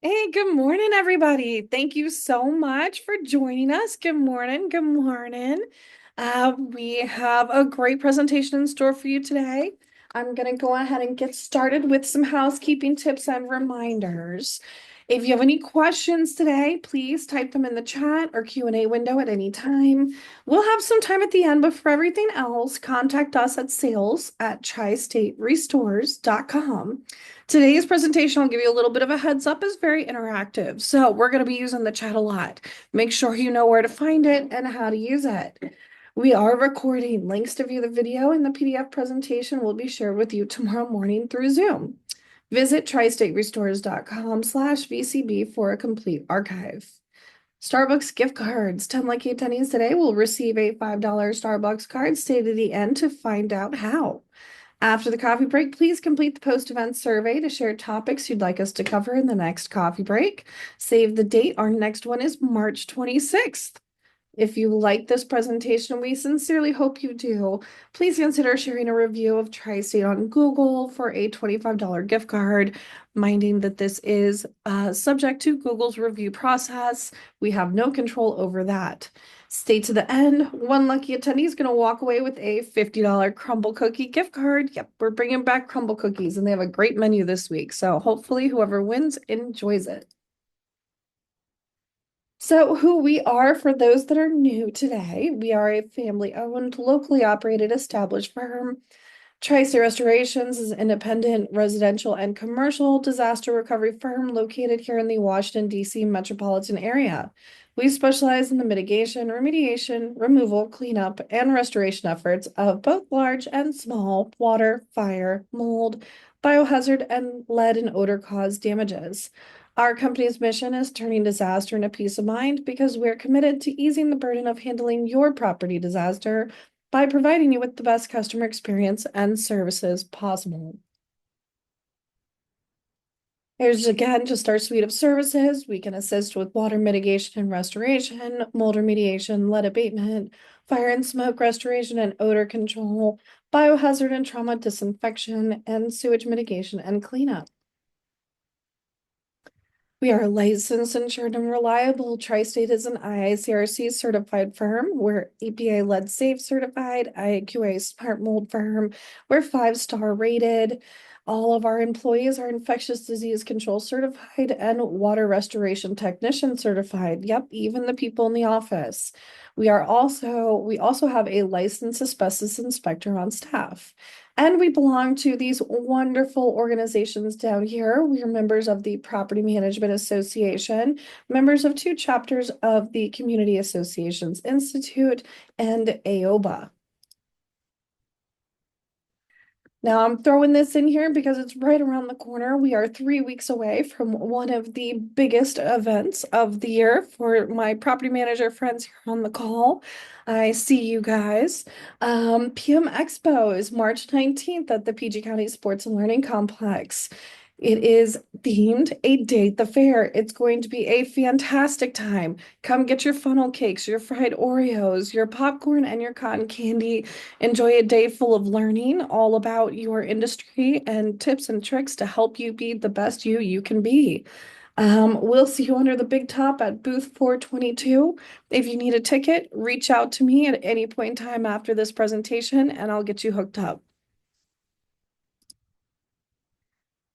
Hey, good morning, everybody. Thank you so much for joining us. Good morning. Good morning. We have a great presentation in store for you today. I'm going to go ahead and get started with some housekeeping tips and reminders. If you have any questions today, please type them in the chat or Q&A window at any time. We'll have some time at the end, but for everything else, contact us at sales@tristaterestores.com. Today's presentation, I'll give you a little bit of a heads up, is very interactive. So we're going to be using the chat a lot. Make sure you know where to find it and how to use it. We are recording. Links to view the video and the PDF presentation will be shared with you tomorrow morning through Zoom. Visit tristaterestores.com/VCB for a complete archive. Starbucks gift cards. 10 lucky attendees today will receive a $5 Starbucks card. Stay to the end to find out how. After the coffee break, please complete the post-event survey to share topics you'd like us to cover in the next coffee break. Save the date. Our next one is March 26th. If you like this presentation, we sincerely hope you do. Please consider sharing a review of Tri-State on Google for a $25 gift card, minding that this is subject to Google's review process. We have no control over that. Stay to the end. One lucky attendee is going to walk away with a $50 Crumble Cookie gift card. Yep, we're bringing back Crumble Cookies, and they have a great menu this week. So hopefully whoever wins enjoys it. So, who we are for those that are new today, we are a family-owned, locally operated, established firm. Tri-State Restorations is an independent residential and commercial disaster recovery firm located here in the Washington, D.C. metropolitan area. We specialize in the mitigation, remediation, removal, cleanup, and restoration efforts of both large and small water, fire, mold, biohazard, and lead and odor caused damages. Our company's mission is turning disaster into peace of mind because we're committed to easing the burden of handling your property disaster by providing you with the best customer experience and services possible. Here's again just our suite of services. We can assist with water mitigation and restoration, mold remediation, lead abatement, fire and smoke restoration and odor control, biohazard and trauma disinfection, and sewage mitigation and cleanup. We are licensed, insured, and reliable. Tri-State is an IICRC certified firm. We're EPA lead safe certified, IAQA smart mold firm. We're 5-star rated. All of our employees are infectious disease control certified and water restoration technician certified. Yep, even the people in the office. We also have a licensed asbestos inspector on staff. And we belong to these wonderful organizations down here. We are members of the Property Management Association, members of 2 chapters of the Community Associations Institute and AOBA. Now I'm throwing this in here because it's right around the corner. We are 3 weeks away from one of the biggest events of the year for my property manager friends here on the call. I see you guys. PM Expo is March 19th at the PG County Sports and Learning Complex. It is themed a date the fair. It's going to be a fantastic time. Come get your funnel cakes, your fried Oreos, your popcorn, and your cotton candy. Enjoy a day full of learning all about your industry and tips and tricks to help you be the best you can be. We'll see you under the big top at booth 422. If you need a ticket, reach out to me at any point in time after this presentation and I'll get you hooked up.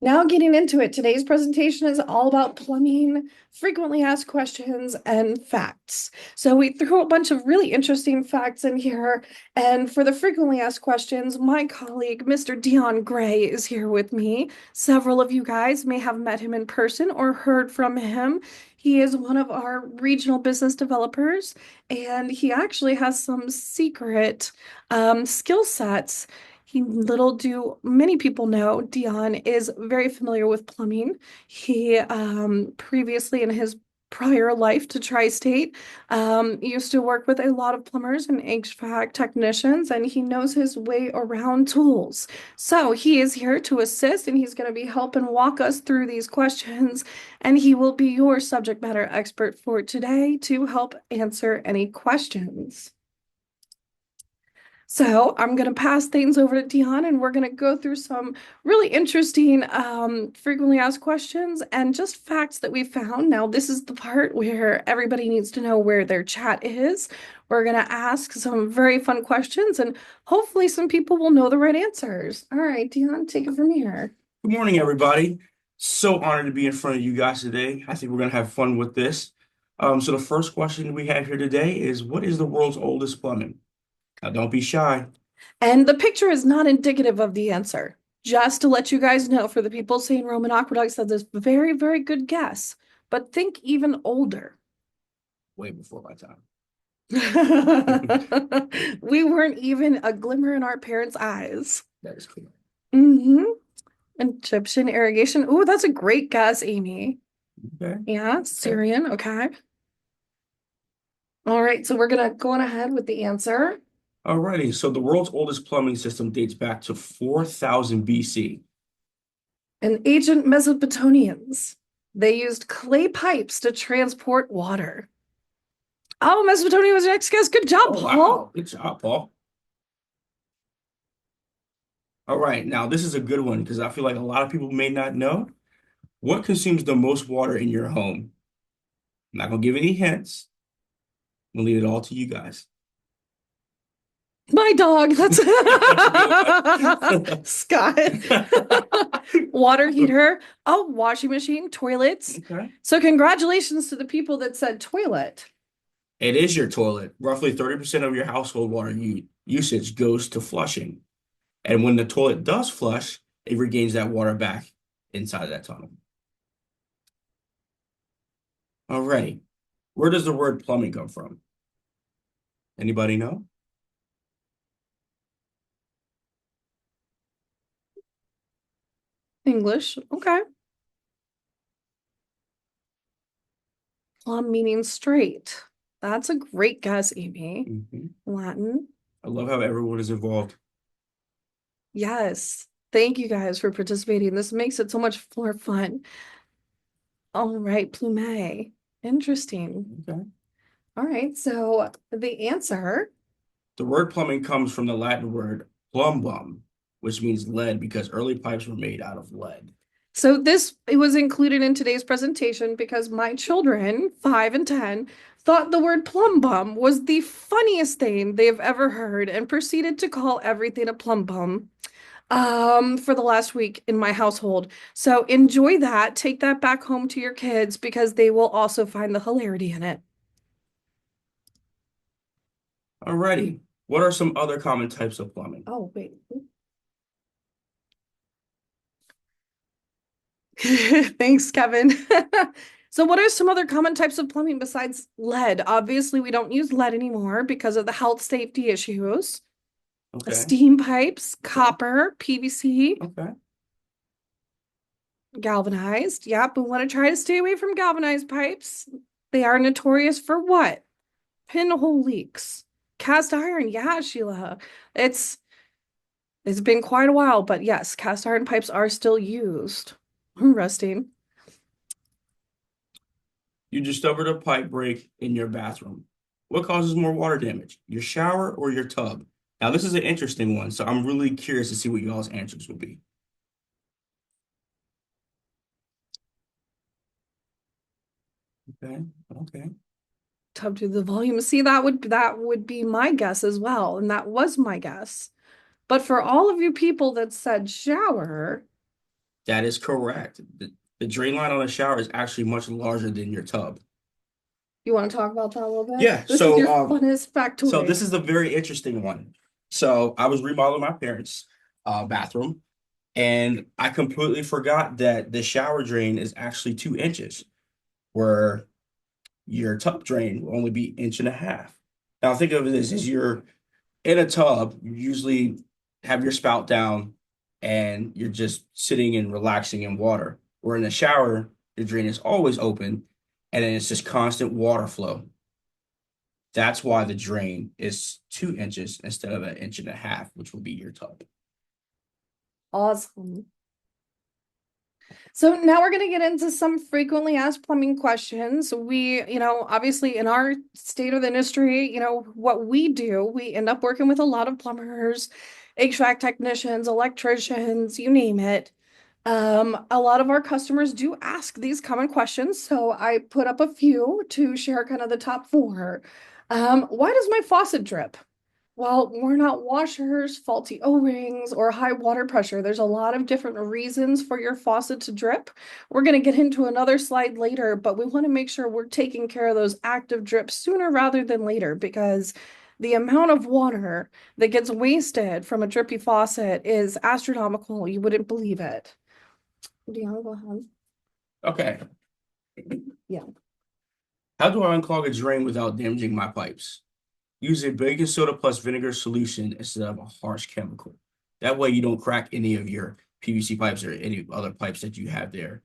Now getting into it, today's presentation is all about plumbing, frequently asked questions, and facts. So we threw a bunch of really interesting facts in here. And for the frequently asked questions, my colleague, Mr. Deon Gray, is here with me. Several of you guys may have met him in person or heard from him. He is one of our regional business developers, and he actually has some secret skill sets. Little do many people know, Dion is very familiar with plumbing. He previously in his prior life to Tri-State used to work with a lot of plumbers and HVAC technicians, and he knows his way around tools. So he is here to assist, and he's going to be helping walk us through these questions, and he will be your subject matter expert for today to help answer any questions. So I'm going to pass things over to Deon and we're going to go through some really interesting frequently asked questions and just facts that we found. Now, this is the part where everybody needs to know where their chat is. We're going to ask some very fun questions and hopefully some people will know the right answers. All right, Deon, take it from here. Good morning, everybody. So honored to be in front of you guys today. I think we're going to have fun with this. So the first question we have here today is, what is the world's oldest plumbing? Now, don't be shy. And the picture is not indicative of the answer. Just to let you guys know, for the people saying Roman aqueducts, that's a very, very good guess. But think even older. Way before my time. We weren't even a glimmer in our parents' eyes. That is correct. Mm-hmm. Egyptian irrigation. Ooh, that's a great guess, Amy. Okay. Yeah, Syrian. Okay. All right, so we're gonna go on ahead with the answer. Alrighty. So the world's oldest plumbing system dates back to 4000 BC. And ancient Mesopotamians, they used clay pipes to transport water. Oh, Mesopotamia was your next guess. Good job, Oh, Paul. wow. Good job, Paul. All right. Now, this is a good one because I feel like a lot of people may not know. What consumes the most water in your home? I'm not going to give any hints. I'm going to leave it all to you guys. My dog. That's That's Scott. Water heater. Oh, washing machine, toilets. Okay. So congratulations to the people that said toilet. It is your toilet. Roughly 30% of your household water usage goes to flushing. And when the toilet does flush, it regains that water back inside of that tunnel. Alrighty. Where does the word plumbing come from? Anybody know? English. Okay. Plumb meaning straight. That's a great guess, Amy. Latin. I love how everyone is involved. Yes. Thank you guys for participating. This makes it so much more fun. All right, plume. Interesting. Okay. All right, so the answer. The word plumbing comes from the Latin word plumbum, which means lead because early pipes were made out of lead. So this it was included in today's presentation because my children, 5 and 10, thought the word plum bum was the funniest thing they've ever heard and proceeded to call everything a plum bum for the last week in my household. So enjoy that. Take that back home to your kids because they will also find the hilarity in it. Alrighty. What are some other common types of plumbing? Oh, wait. Thanks, Kevin. So what are some other common types of plumbing besides lead? Obviously, we don't use lead anymore because of the health safety issues. Okay. Steam pipes, copper, PVC, Okay. galvanized. Yep, we want to try to stay away from galvanized pipes. They are notorious for what? Pinhole leaks. Cast iron. Yeah, Sheila. It's it's been quite a while, but yes, cast iron pipes are still used. Rusting. You discovered a pipe break in your bathroom. What causes more water damage, your shower or your tub? Now, this is an interesting one, so I'm really curious to see what y'all's answers will be. Okay. Okay. Tub to the volume. See, that would be my guess as well, and that was my guess. But for all of you people that said shower, That is correct. The drain line on a shower is actually much larger than your tub. you want to talk about that a little bit? Yeah, This is so your funnest so factoid. this is a very interesting one. So I was remodeling my parents' bathroom, and I completely forgot that the shower drain is actually 2 inches, where your tub drain will only be inch and a half. Now think of this as you're in a tub, you usually have your spout down and you're just sitting and relaxing in water. Where in the shower, the drain is always open and then it's just constant water flow. That's why the drain is 2 inches instead of an inch and a half, which will be your tub. Awesome. So now we're going to get into some frequently asked plumbing questions. Obviously in our state of the industry, what we do, we end up working with a lot of plumbers, HVAC technicians, electricians, you name it. A lot of our customers do ask these common questions, so I put up a few to share kind of the top four. Why does my faucet drip? Well, we're not washers, faulty O-rings, or high water pressure. There's a lot of different reasons for your faucet to drip. We're going to get into another slide later, but we want to make sure we're taking care of those active drips sooner rather than later because the amount of water that gets wasted from a drippy faucet is astronomical. You wouldn't believe it. Deon, go ahead. Okay. Yeah. How do I unclog a drain without damaging my pipes? Use a baking soda plus vinegar solution instead of a harsh chemical. That way you don't crack any of your PVC pipes or any other pipes that you have there.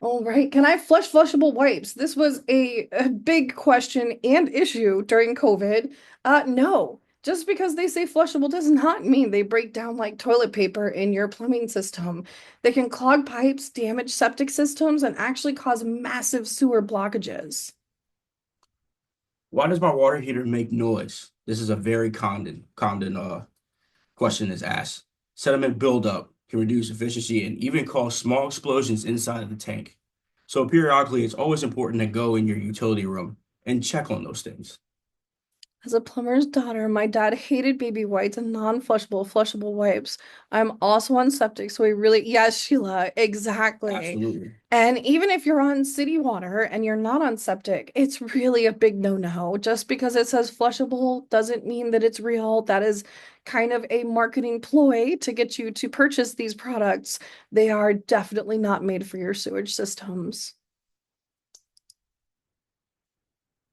All right. Can I flush flushable wipes? This was a big question and issue during COVID. No. Just because they say flushable does not mean they break down like toilet paper in your plumbing system. They can clog pipes, damage septic systems, and actually cause massive sewer blockages. Why does my water heater make noise? This is a very common question is asked. Sediment buildup can reduce efficiency and even cause small explosions inside of the tank. So periodically, it's always important to go in your utility room and check on those things. As a plumber's daughter, my dad hated baby wipes and flushable wipes. I'm also on septic, so yes, Sheila, exactly. Absolutely. And even if you're on city water and you're not on septic, it's really a big no-no. Just because it says flushable doesn't mean that it's real. That is kind of a marketing ploy to get you to purchase these products. They are definitely not made for your sewage systems.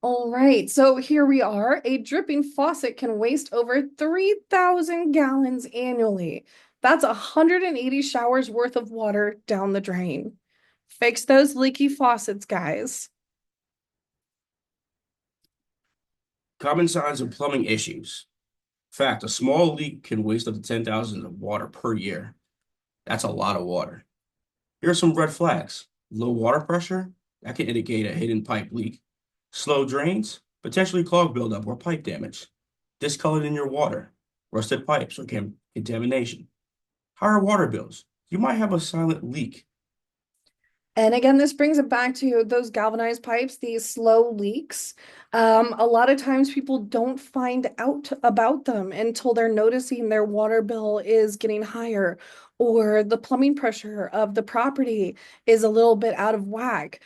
All right, so here we are. A dripping faucet can waste over 3,000 gallons annually. That's 180 showers worth of water down the drain. Fix those leaky faucets, guys. Common signs of plumbing issues. Fact, a small leak can waste up to 10,000 of water per year. That's a lot of water. Here are some red flags. Low water pressure, that can indicate a hidden pipe leak. Slow drains, potentially clog buildup or pipe damage. Discolored in your water, rusted pipes or contamination. Higher water bills, you might have a silent leak. And again, this brings it back to those galvanized pipes, these slow leaks. A lot of times people don't find out about them until they're noticing their water bill is getting higher or the plumbing pressure of the property is a little bit out of whack.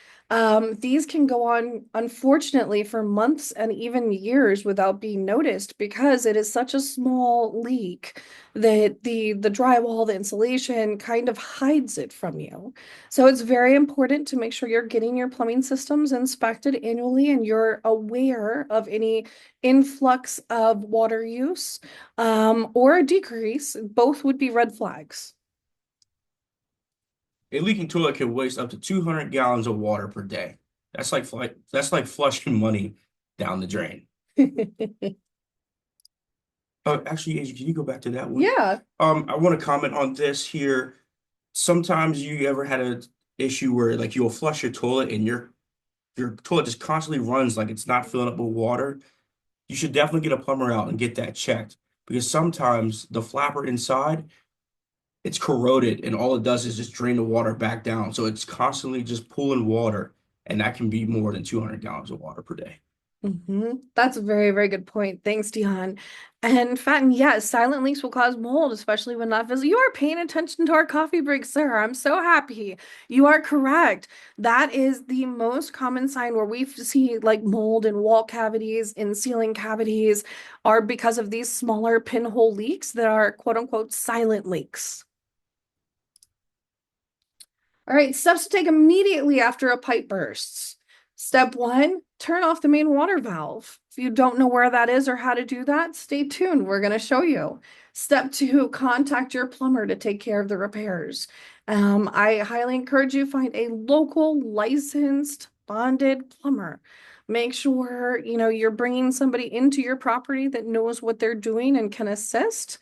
These can go on, unfortunately, for months and even years without being noticed because it is such a small leak that the drywall, the insulation kind of hides it from you. So it's very important to make sure you're getting your plumbing systems inspected annually and you're aware of any influx of water use or a decrease. Both would be red flags. A leaking toilet can waste up to 200 gallons of water per day. That's like flushing money down the drain. Actually, Adrian, can you go back to that one? Yeah. I want to comment on this here. Sometimes you ever had an issue where like you'll flush your toilet and your toilet just constantly runs like it's not filling up with water. You should definitely get a plumber out and get that checked because sometimes the flapper inside it's corroded and all it does is just drain the water back down. So it's constantly just pulling water, and that can be more than 200 gallons of water per day. That's a very, very good point. Thanks, Dion. And Fatin, yes, silent leaks will cause mold, especially when not visible. You are paying attention to our coffee break, sir. I'm so happy. You are correct. That is the most common sign where we see like mold in wall cavities, in ceiling cavities, are because of these smaller pinhole leaks that are quote unquote silent leaks. All right, steps to take immediately after a pipe bursts. Step one, turn off the main water valve. If you don't know where that is or how to do that, stay tuned. We're going to show you. Step two, contact your plumber to take care of the repairs. I highly encourage you find a local licensed bonded plumber. Make sure, you're bringing somebody into your property that knows what they're doing and can assist.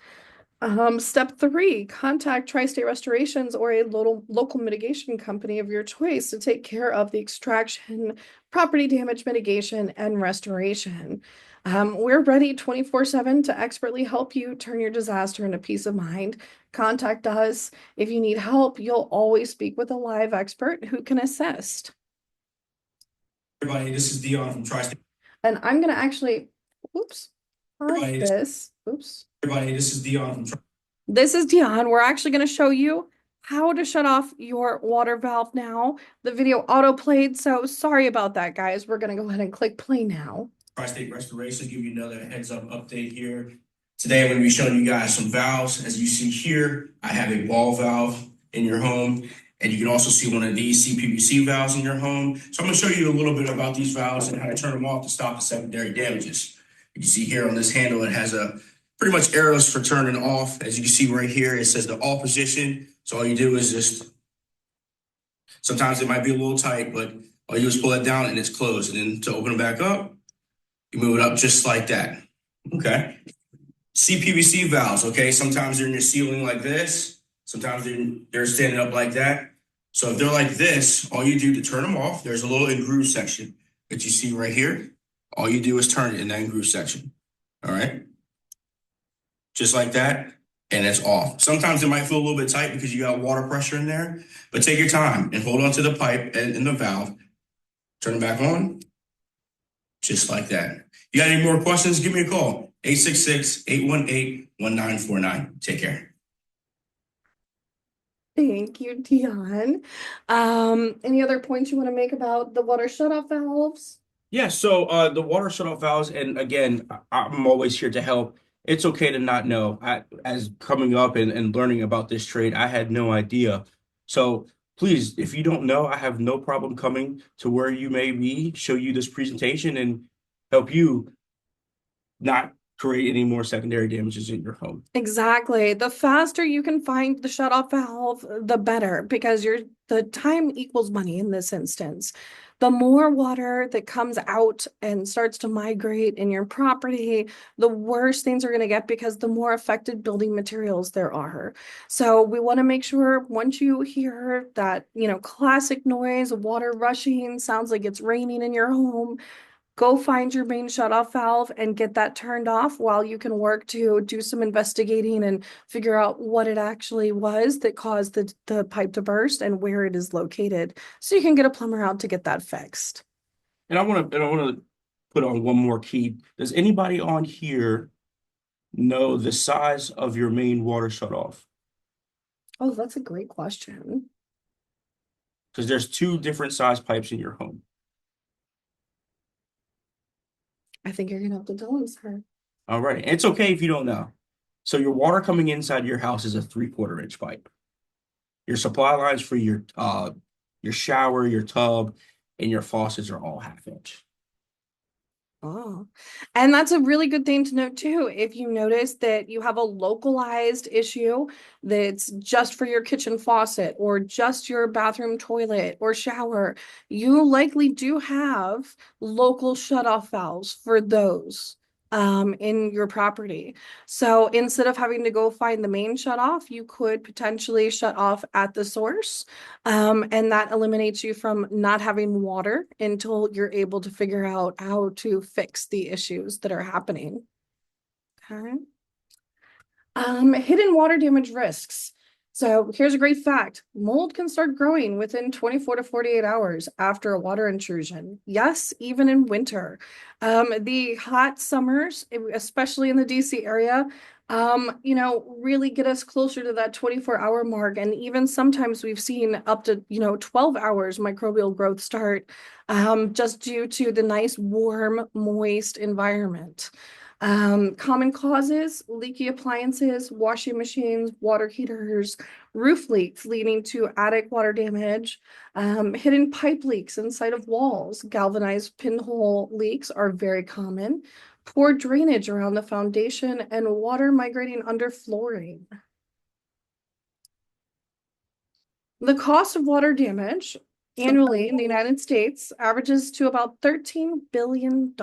Step 3, contact Tri-State Restorations or a local mitigation company of your choice to take care of the extraction, property damage mitigation, and restoration. We're ready 24/7 to expertly help you turn your disaster into peace of mind. Contact us. If you need help, you'll always speak with a live expert who can assist. Everybody, this is Deon from Tri-State. And I'm gonna actually, oops, pause this. Oops. Everybody, this is Deon from This is Deon. We're actually going to show you how to shut off your water valve now. The video auto played, so sorry about that, guys. We're going to go ahead and click play now. Tri-State Restoration, give you another heads up update here. Today I'm going to be showing you guys some valves. As you see here, I have a ball valve in your home, and you can also see one of these CPVC valves in your home. So I'm going to show you a little bit about these valves and how to turn them off to stop the secondary damages. You can see here on this handle, it has a pretty much arrows for turning off. As you can see right here, it says the off position. So all you do is just, sometimes it might be a little tight, but all you do is pull it down and it's closed. And then to open it back up, you move it up just like that. Okay. CPVC valves, okay? Sometimes they're in your ceiling like this. Sometimes they're standing up like that. So if they're like this, all you do to turn them off, there's a little in-groove section that you see right here. All you do is turn it in that in-groove section. All right. Just like that, and it's off. Sometimes it might feel a little bit tight because you got water pressure in there, but take your time and hold on to the pipe and the valve. Turn it back on, just like that. You got any more questions? Give me a call, 866-818-1949. Take care. Thank you, Deon. Any other points you want to make about the water shutoff valves? Yeah, so the water shutoff valves, and again, I'm always here to help. It's okay to not know. As coming up and learning about this trade, I had no idea. So please, if you don't know, I have no problem coming to where you may be, show you this presentation, and help you not create any more secondary damages in your home. Exactly. The faster you can find the shutoff valve, the better, because the time equals money in this instance. The more water that comes out and starts to migrate in your property, the worse things are going to get because the more affected building materials there are. So we want to make sure once you hear that, classic noise, water rushing, sounds like it's raining in your home, go find your main shutoff valve and get that turned off while you can work to do some investigating and figure out what it actually was that caused the pipe to burst and where it is located. So you can get a plumber out to get that fixed. And I want to put on one more key. Does anybody on here know the size of your main water shutoff? Oh, that's a great question. Because there's two different size pipes in your home. I think you're gonna have to tell us, sir. All right. It's okay if you don't know. So your water coming inside your house is a 3/4 inch pipe. Your supply lines for your shower, your tub, and your faucets are all 1/2 inch. Oh, and that's a really good thing to note too. If you notice that you have a localized issue that's just for your kitchen faucet or just your bathroom toilet or shower, you likely do have local shutoff valves for those in your property. So instead of having to go find the main shutoff, you could potentially shut off at the source. And that eliminates you from not having water until you're able to figure out how to fix the issues that are happening. Okay. Hidden water damage risks. So here's a great fact. Mold can start growing within 24 to 48 hours after a water intrusion. Yes, even in winter. The hot summers, especially in the DC area, really get us closer to that 24-hour mark. And even sometimes we've seen up to, 12 hours microbial growth start just due to the nice, warm, moist environment. Common causes, leaky appliances, washing machines, water heaters, roof leaks leading to attic water damage, hidden pipe leaks inside of walls, galvanized pinhole leaks are very common, poor drainage around the foundation, and water migrating under flooring. The cost of water damage annually in the United States averages to about $13 billion.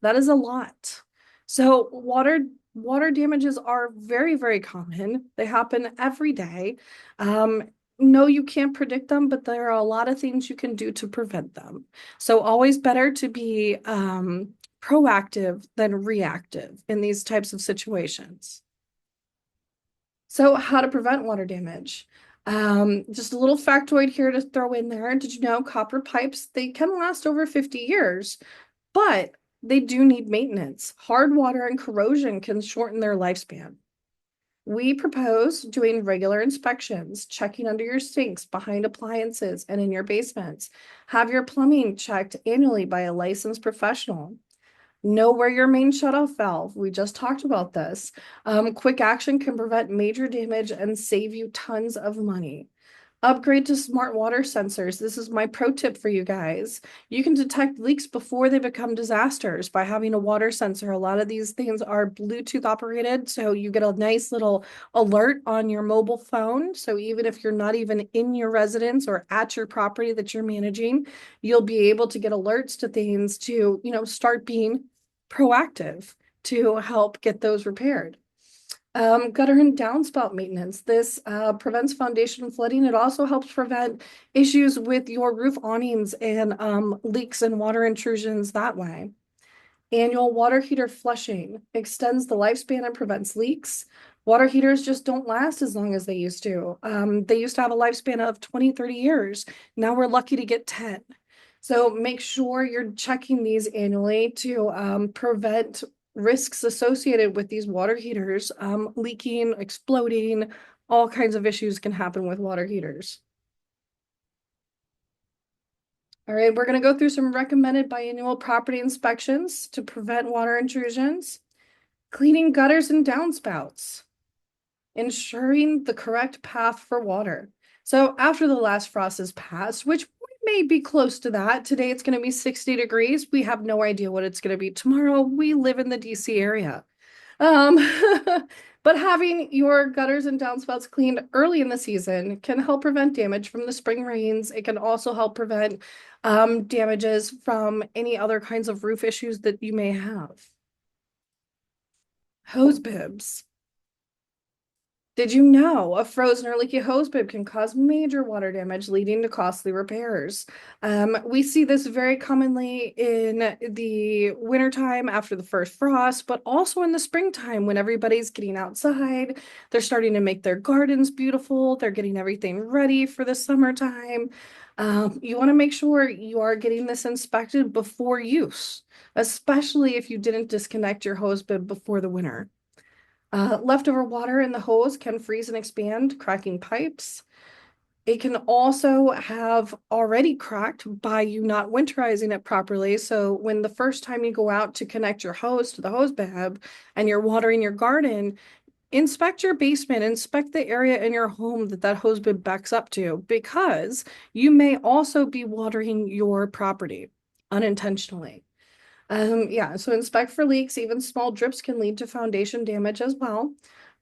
That is a lot. So water damages are very, very common. They happen every day. Um, no, you can't predict them, but there are a lot of things you can do to prevent them. So always better to be proactive than reactive in these types of situations. So how to prevent water damage? Just a little factoid here to throw in there. Did you know copper pipes, they can last over 50 years, but they do need maintenance. Hard water and corrosion can shorten their lifespan. We propose doing regular inspections, checking under your sinks, behind appliances, and in your basements. Have your plumbing checked annually by a licensed professional. Know where your main shutoff valve. We just talked about this. Quick action can prevent major damage and save you tons of money. Upgrade to smart water sensors. This is my pro tip for you guys. You can detect leaks before they become disasters by having a water sensor. A lot of these things are Bluetooth operated, so you get a nice little alert on your mobile phone. So even if you're not even in your residence or at your property that you're managing, you'll be able to get alerts to things to, start being proactive to help get those repaired. Gutter and downspout maintenance. This prevents foundation flooding. It also helps prevent issues with your roof awnings and leaks and water intrusions that way. Annual water heater flushing extends the lifespan and prevents leaks. Water heaters just don't last as long as they used to. They used to have a lifespan of 20, 30 years. Now we're lucky to get 10. So make sure you're checking these annually to prevent risks associated with these water heaters, leaking, exploding, all kinds of issues can happen with water heaters. All right, we're going to go through some recommended biannual property inspections to prevent water intrusions. Cleaning gutters and downspouts. Ensuring the correct path for water. So after the last frost has passed, which we may be close to that, today it's going to be 60 degrees. We have no idea what it's going to be tomorrow. We live in the DC area. Um, but having your gutters and downspouts cleaned early in the season can help prevent damage from the spring rains. It can also help prevent damages from any other kinds of roof issues that you may have. Hose bibs. Did you know a frozen or leaky hose bib can cause major water damage, leading to costly repairs? We see this very commonly in the wintertime after the first frost, but also in the springtime when everybody's getting outside. They're starting to make their gardens beautiful. They're getting everything ready for the summertime. You want to make sure you are getting this inspected before use, especially if you didn't disconnect your hose bib before the winter. Leftover water in the hose can freeze and expand, cracking pipes. It can also have already cracked by you not winterizing it properly. So when the first time you go out to connect your hose to the hose bib and you're watering your garden, inspect your basement, inspect the area in your home that that hose bib backs up to, because you may also be watering your property unintentionally. Yeah, so inspect for leaks. Even small drips can lead to foundation damage as well.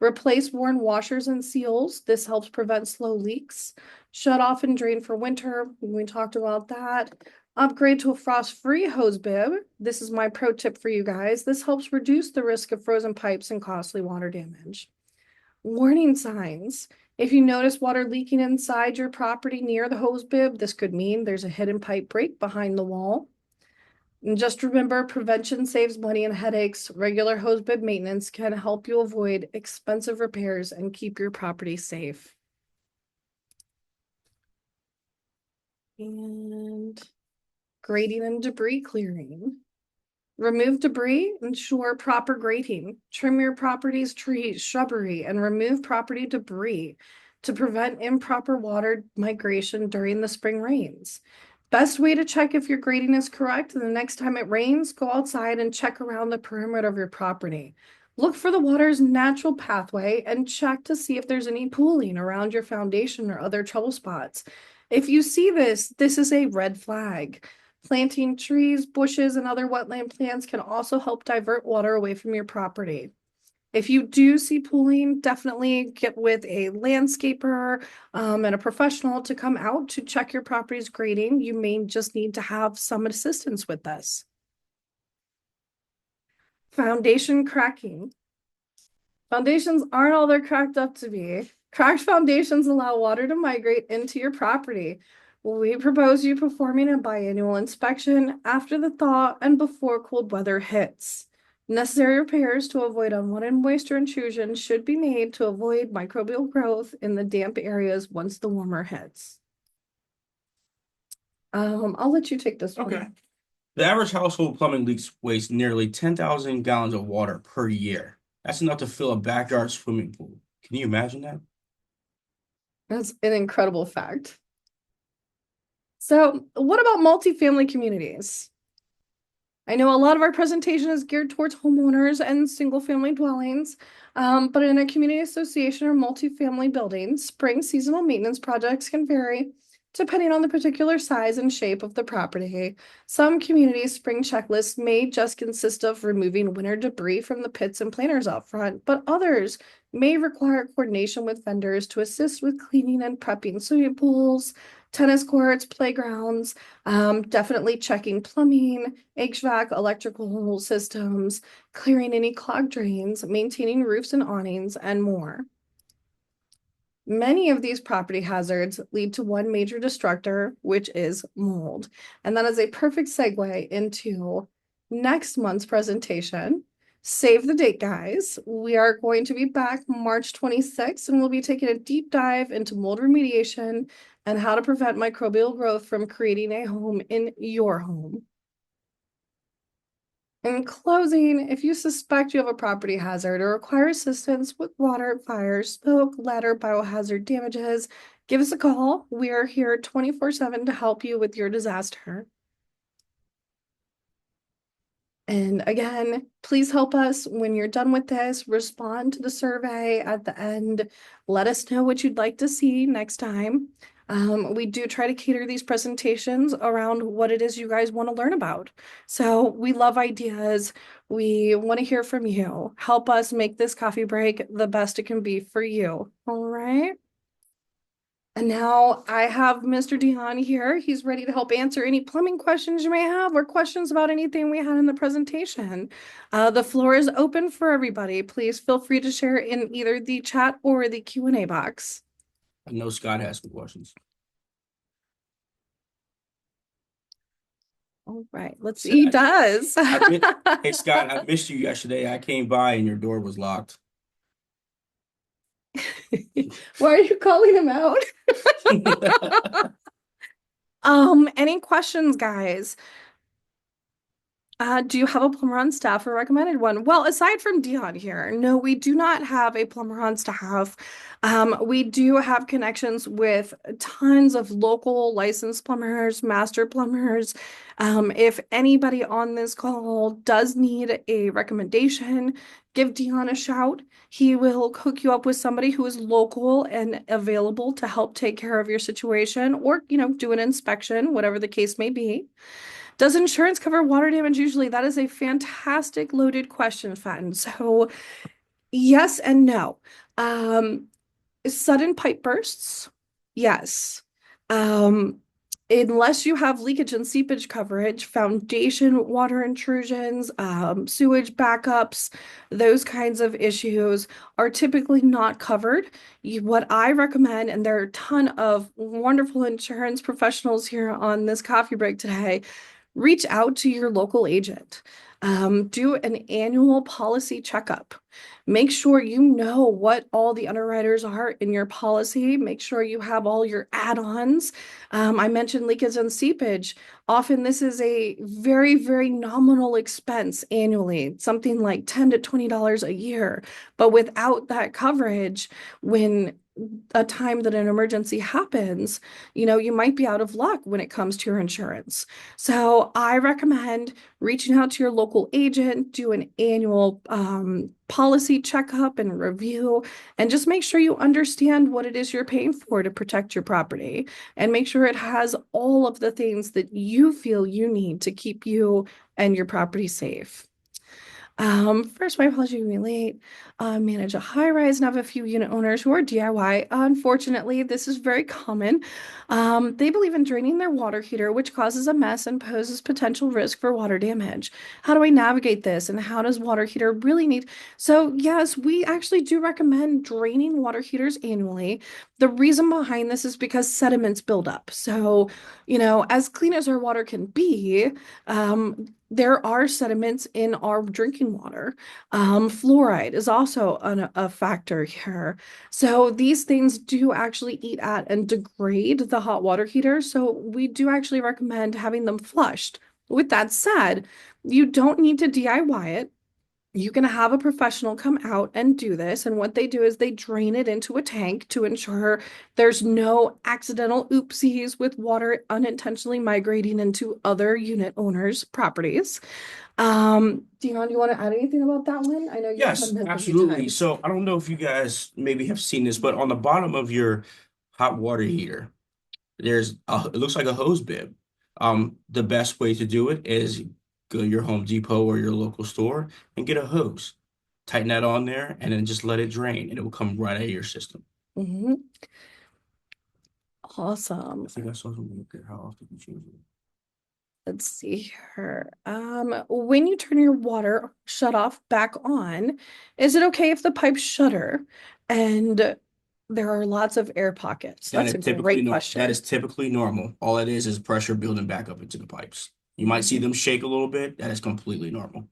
Replace worn washers and seals. This helps prevent slow leaks. Shut off and drain for winter. We talked about that. Upgrade to a frost-free hose bib. This is my pro tip for you guys. This helps reduce the risk of frozen pipes and costly water damage. Warning signs. If you notice water leaking inside your property near the hose bib, this could mean there's a hidden pipe break behind the wall. And just remember, prevention saves money and headaches. Regular hose bib maintenance can help you avoid expensive repairs and keep your property safe. And grading and debris clearing. Remove debris, ensure proper grading. Trim your property's trees, shrubbery, and remove property debris to prevent improper water migration during the spring rains. Best way to check if your grading is correct, and the next time it rains, go outside and check around the perimeter of your property. Look for the water's natural pathway and check to see if there's any pooling around your foundation or other trouble spots. If you see this, this is a red flag. Planting trees, bushes, and other wetland plants can also help divert water away from your property. If you do see pooling, definitely get with a landscaper and a professional to come out to check your property's grading. You may just need to have some assistance with this. Foundation cracking. Foundations aren't all they're cracked up to be. Cracked foundations allow water to migrate into your property. We propose you performing a biannual inspection after the thaw and before cold weather hits. Necessary repairs to avoid unwanted moisture intrusion should be made to avoid microbial growth in the damp areas once the warmer hits. I'll let you take this one. Okay. The average household plumbing leaks waste nearly 10,000 gallons of water per year. That's enough to fill a backyard swimming pool. Can you imagine that? That's an incredible fact. So, what about multifamily communities? I know a lot of our presentation is geared towards homeowners and single family dwellings, but in a community association or multifamily building, spring seasonal maintenance projects can vary depending on the particular size and shape of the property. Some communities' spring checklists may just consist of removing winter debris from the pits and planters out front, but others may require coordination with vendors to assist with cleaning and prepping swimming pools, tennis courts, playgrounds, definitely checking plumbing, HVAC, electrical systems, clearing any clogged drains, maintaining roofs and awnings, and more. Many of these property hazards lead to one major destructor, which is mold. And that is a perfect segue into next month's presentation. Save the date, guys. We are going to be back March 26th, and we'll be taking a deep dive into mold remediation and how to prevent microbial growth from creating a home in your home. In closing, if you suspect you have a property hazard or require assistance with water, fire, smoke, ladder, biohazard damages, give us a call. We are here 24/7 to help you with your disaster. And again, please help us when you're done with this. Respond to the survey at the end. Let us know what you'd like to see next time. We do try to cater these presentations around what it is you guys want to learn about. So we love ideas. We want to hear from you. Help us make this coffee break the best it can be for you. All right. And now I have Mr. Deon here. He's ready to help answer any plumbing questions you may have or questions about anything we had in the presentation. The floor is open for everybody. Please feel free to share in either the chat or the Q&A box. I know Scott has some questions. All right, let's see. He does. Hey, Scott, I missed you yesterday. I came by and your door was locked. Why are you calling him out? Any questions, guys? Do you have a plumber on staff or recommended one? Well, aside from Deon here, no, we do not have a plumber on staff. We do have connections with tons of local licensed plumbers, master plumbers. If anybody on this call does need a recommendation, give Deon a shout. He will hook you up with somebody who is local and available to help take care of your situation or, do an inspection, whatever the case may be. Does insurance cover water damage usually? That is a fantastic loaded question, Fatin. So yes and no. Sudden pipe bursts, yes. Unless you have leakage and seepage coverage, foundation water intrusions, sewage backups, those kinds of issues are typically not covered. What I recommend, and there are a ton of wonderful insurance professionals here on this coffee break today, reach out to your local agent. Do an annual policy checkup. Make sure you know what all the underwriters are in your policy. Make sure you have all your add-ons. I mentioned leakage and seepage. Often this is a very, very nominal expense annually, something like $10 to $20 a year. But without that coverage, when a time that an emergency happens, you might be out of luck when it comes to your insurance. So I recommend reaching out to your local agent, do an annual policy checkup and review, and just make sure you understand what it is you're paying for to protect your property, and make sure it has all of the things that you feel you need to keep you and your property safe. First, my apology to be late. Manage a high rise and have a few unit owners who are DIY. Unfortunately, this is very common. They believe in draining their water heater, which causes a mess and poses potential risk for water damage. How do I navigate this? And how does water heater really need? So, yes, we actually do recommend draining water heaters annually. The reason behind this is because sediments build up. So, as clean as our water can be, there are sediments in our drinking water. Fluoride is also a factor here. So these things do actually eat at and degrade the hot water heater. So we do actually recommend having them flushed. With that said, you don't need to DIY it. You can have a professional come out and do this. And what they do is they drain it into a tank to ensure there's no accidental oopsies with water unintentionally migrating into other unit owners' properties. Dion, do you want to add anything about that one? I know you've done Yes, this a few absolutely. times. So I don't know if you guys maybe have seen this, but on the bottom of your hot water heater, it looks like a hose bib. The best way to do it is go to your Home Depot or your local store and get a hose. Tighten that on there and then just let it drain and it will come right out of your system. Mhm. I Awesome. think I saw something up there. How often you change it? Let's see here. When you turn your water shut off back on, is it okay if the pipes shutter and there are lots of air pockets? That That's is a typically great no, that question. is typically normal. All it is pressure building back up into the pipes. You might see Mhm. them shake a little bit. That is completely normal.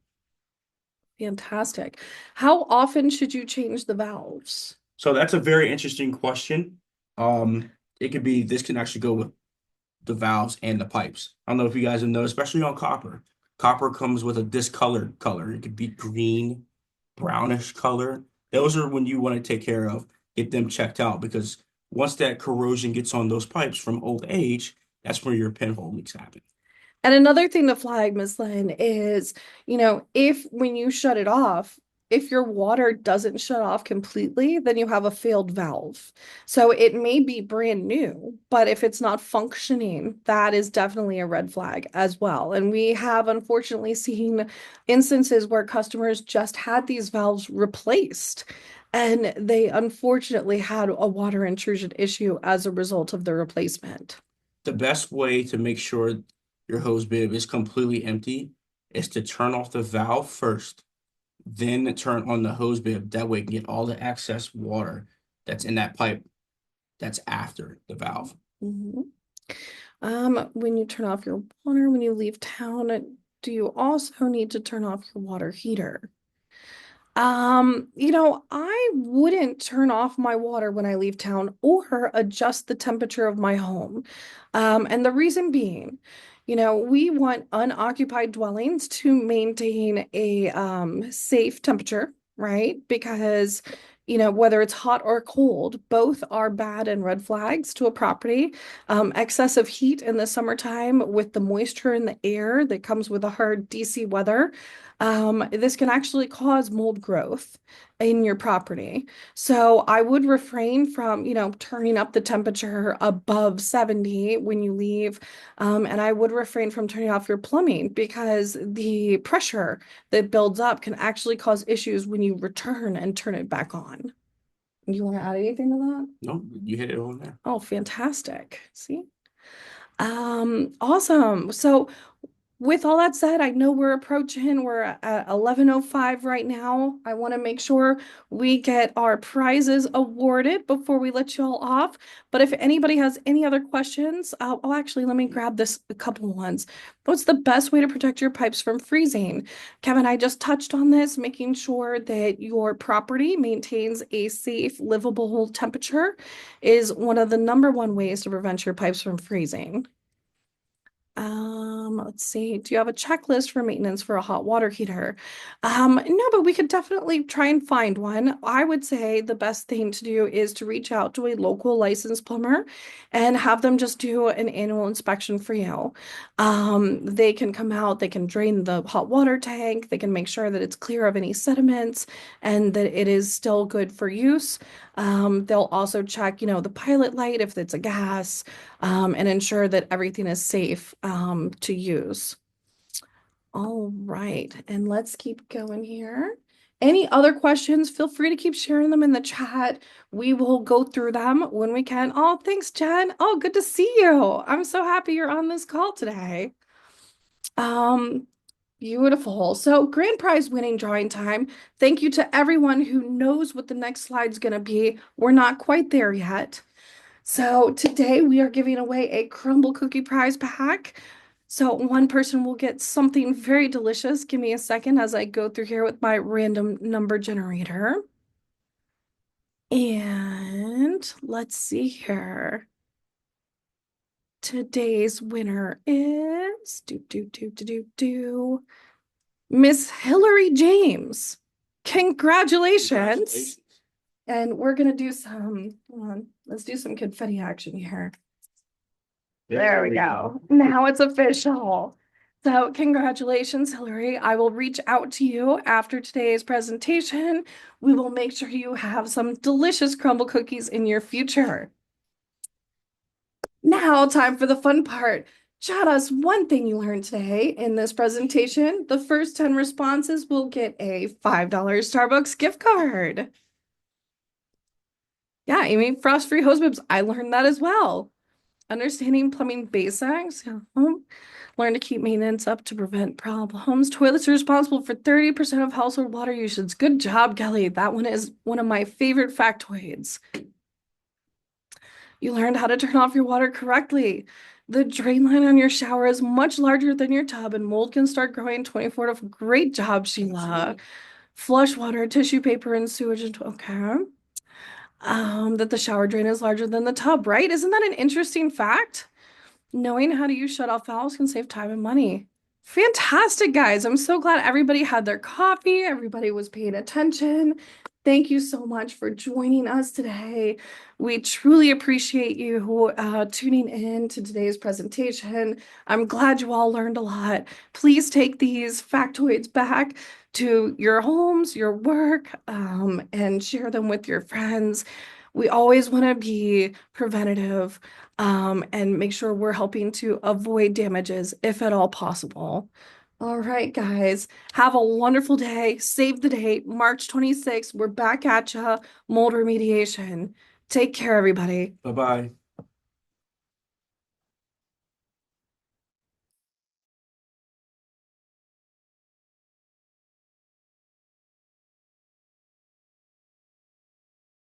Fantastic. How often should you change the valves? So that's a very interesting question. This can actually go with the valves and the pipes. I don't know if you guys have noticed, especially on copper. Copper comes with a discolored color. It could be green, brownish color. Those are when you want to take care of, get them checked out because once that corrosion gets on those pipes from old age, that's where your pinhole leaks happen. And another thing to flag, Miss Lynn, is, if when you shut it off, if your water doesn't shut off completely, then you have a failed valve. So it may be brand new, but if it's not functioning, that is definitely a red flag as well. And we have unfortunately seen instances where customers just had these valves replaced and they unfortunately had a water intrusion issue as a result of the replacement. The best way to make sure your hose bib is completely empty is to turn off the valve first, then turn on the hose bib. That way you can get all the excess water that's in that pipe that's after the valve. Mhm. When you turn off your water, when you leave town, do you also need to turn off your water heater? I wouldn't turn off my water when I leave town or adjust the temperature of my home. And the reason being, we want unoccupied dwellings to maintain a safe temperature, right? Because, whether it's hot or cold, both are bad and red flags to a property. Excessive heat in the summertime with the moisture in the air that comes with a hard DC weather, this can actually cause mold growth in your property. So I would refrain from, turning up the temperature above 70 when you leave. And I would refrain from turning off your plumbing because the pressure that builds up can actually cause issues when you return and turn it back on. Do you want to add anything to that? No, you hit it on there. Oh, fantastic. See? Awesome. So with all that said, I know we're at 11:05 right now. I want to make sure we get our prizes awarded before we let you all off. But if anybody has any other questions, actually, let me grab this a couple ones. What's the best way to protect your pipes from freezing? Kevin, I just touched on this, making sure that your property maintains a safe, livable temperature is one of the number one ways to prevent your pipes from freezing. Let's see. Do you have a checklist for maintenance for a hot water heater? No, but we could definitely try and find one. I would say the best thing to do is to reach out to a local licensed plumber and have them just do an annual inspection for you. They can come out, they can drain the hot water tank, they can make sure that it's clear of any sediments and that it is still good for use. They'll also check, the pilot light if it's a gas, and ensure that everything is safe to use. All right, and let's keep going here. Any other questions? Feel free to keep sharing them in the chat. We will go through them when we can. Oh, thanks, Jen. Oh, good to see you. I'm so happy you're on this call today. Um, Beautiful. So, grand prize winning drawing time. Thank you to everyone who knows what the next slide's going to be. We're not quite there yet. So, today we are giving away a crumble cookie prize pack. So, one person will get something very delicious. Give me a second as I go through here with my random number generator. And let's see here. Today's winner is Miss Hillary James. Congratulations. And we're gonna do some, hold on, let's do some confetti action here. There we go. Now it's official. So congratulations, Hillary. I will reach out to you after today's presentation. We will make sure you have some delicious crumble cookies in your future. Now, time for the fun part. Chat us one thing you learned today in this presentation. The first 10 responses will get a $5 Starbucks gift card. Yeah, Amy, frost-free hose bibs. I learned that as well. Understanding plumbing basics. Yeah. Learn to keep maintenance up to prevent problems. Toilets are responsible for 30% of household water usage. Good job, Kelly. That one is one of my favorite factoids. You learned how to turn off your water correctly. The drain line on your shower is much larger than your tub, and mold can start growing 24 to. Great job, Sheila. Flush water, tissue paper, and sewage into. Okay. That the shower drain is larger than the tub, right? Isn't that an interesting fact? Knowing how to use shut-off valves can save time and money. Fantastic, guys. I'm so glad everybody had their coffee. Everybody was paying attention. Thank you so much for joining us today. We truly appreciate you tuning in to today's presentation. I'm glad you all learned a lot. Please take these factoids back to your homes, your work, and share them with your friends. We always want to be preventative and make sure we're helping to avoid damages if at all possible. All right, guys, have a wonderful day. Save the date, March 26th. We're back at ya. Mold remediation. Take care, everybody. Bye-bye.